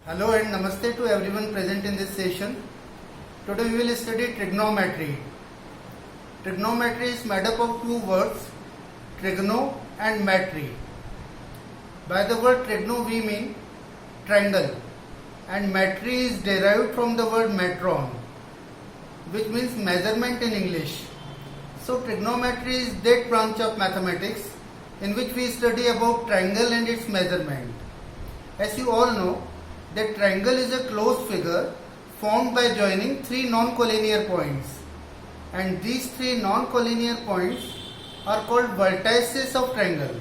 Hello and namaste to everyone present in this session. Today we will study trigonometry. Trigonometry is made up of two words, trigono and metry. By the word trigono we mean triangle, and metry is derived from the word metron, which means measurement in English. So trigonometry is that branch of mathematics in which we study about triangle and its measurement. As you all know, that triangle is a closed figure formed by joining three non-collinear points, and these three non-collinear points are called vertices of triangle.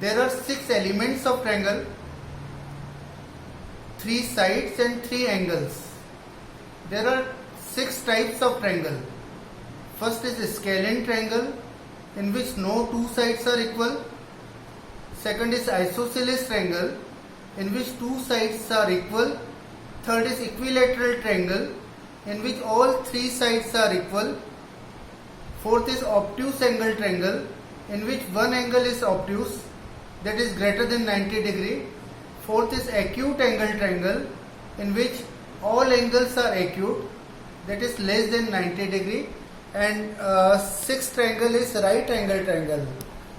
There are 6 elements of triangle, 3 sides and 3 angles. There are 6 types of triangle. First is a scalene triangle in which no two sides are equal. Second is isosceles triangle in which two sides are equal. Third is equilateral triangle in which all 3 sides are equal. Fourth is obtuse angle triangle in which one angle is obtuse, that is greater than 90 degree. Fourth is acute angle triangle in which all angles are acute, that is less than 90 degree. And sixth triangle is right angle triangle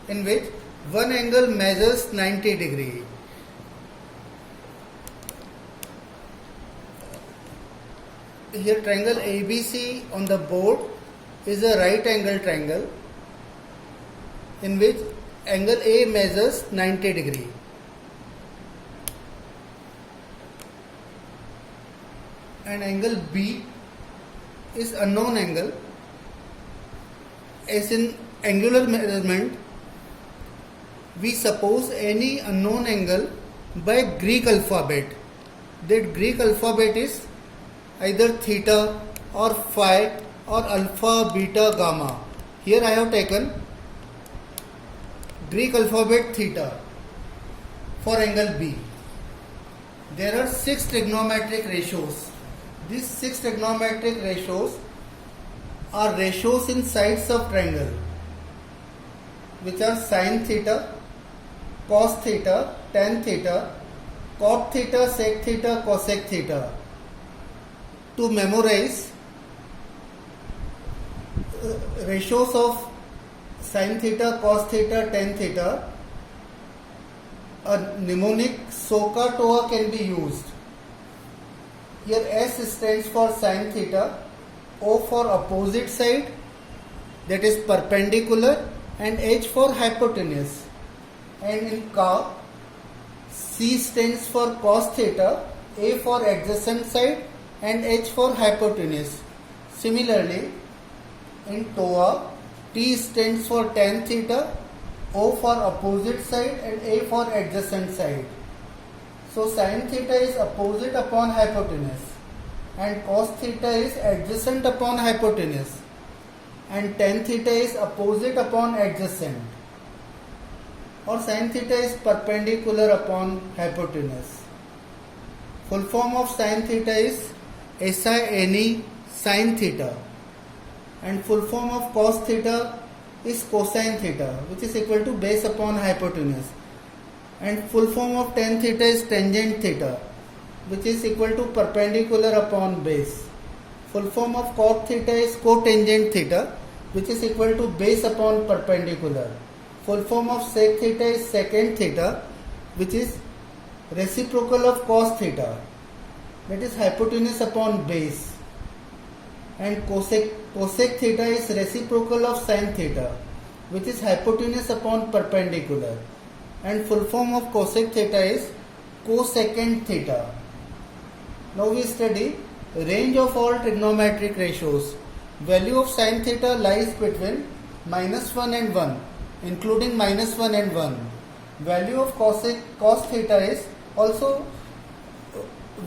in which one angle measures 90 degree. Here triangle ABC on the board is a right angle triangle in which angle A measures 90 degree. And angle B is unknown angle. As in angular measurement, we suppose any unknown angle by Greek alphabet. That Greek alphabet is either theta or phi or alpha, beta, gamma. Here I have taken Greek alphabet theta for angle B. There are 6 trigonometric ratios. These 6 trigonometric ratios are ratios in sides of triangle, which are sin theta, cos theta, tan theta, cot theta, sec theta, cosec theta. To memorize ratios of sin theta, cos theta, tan theta, a mnemonic SOHCAHTOA can be used. Here S stands for sin theta, O for opposite side, that is perpendicular, and H for hypotenuse. And in Ka, C stands for cos theta, A for adjacent side, and H for hypotenuse. Similarly, in TOA, T stands for tan theta, O for opposite side, and A for adjacent side. So sin theta is opposite upon hypotenuse, and cos theta is adjacent upon hypotenuse, and tan theta is opposite upon adjacent, or sin theta is perpendicular upon hypotenuse. Full form of sin theta is SINE sin theta, and full form of cos theta is cosine theta, which is equal to base upon hypotenuse, and full form of tan theta is tangent theta, which is equal to perpendicular upon base. Full form of cot theta is cotangent theta, which is equal to base upon perpendicular. Full form of sec theta is secant theta, which is reciprocal of cos theta, that is hypotenuse upon base. And cosec theta is reciprocal of sin theta, which is hypotenuse upon perpendicular. And full form of cosec theta is cosecant theta. Now we study range of all trigonometric ratios. Value of sin theta lies between -1 and 1, including -1 and 1. Value of cos theta is also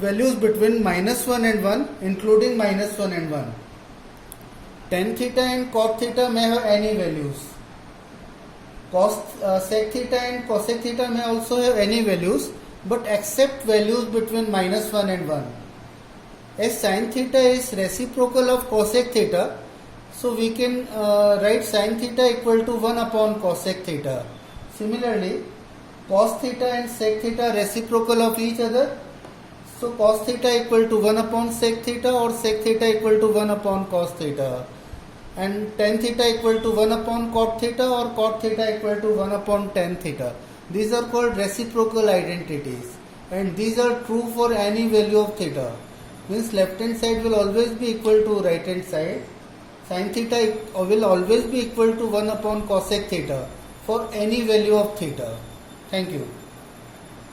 values between -1 and 1, including -1 and 1. Tan theta and cot theta may have any values. Sec theta and cosec theta may also have any values, but except values between -1 and 1. As sin theta is reciprocal of cosec theta, so we can write sin theta equal to 1 upon cosec theta. Similarly, cos theta and sec theta reciprocal of each other, So cos theta equal to 1 upon sec theta or sec theta equal to 1 upon cos theta. And tan theta equal to 1 upon cot theta or cot theta equal to 1 upon tan theta. These are called reciprocal identities. And these are true for any value of theta. Means left hand side will always be equal to right hand side. Sin theta will always be equal to 1 upon cosec theta for any value of theta. Thank you.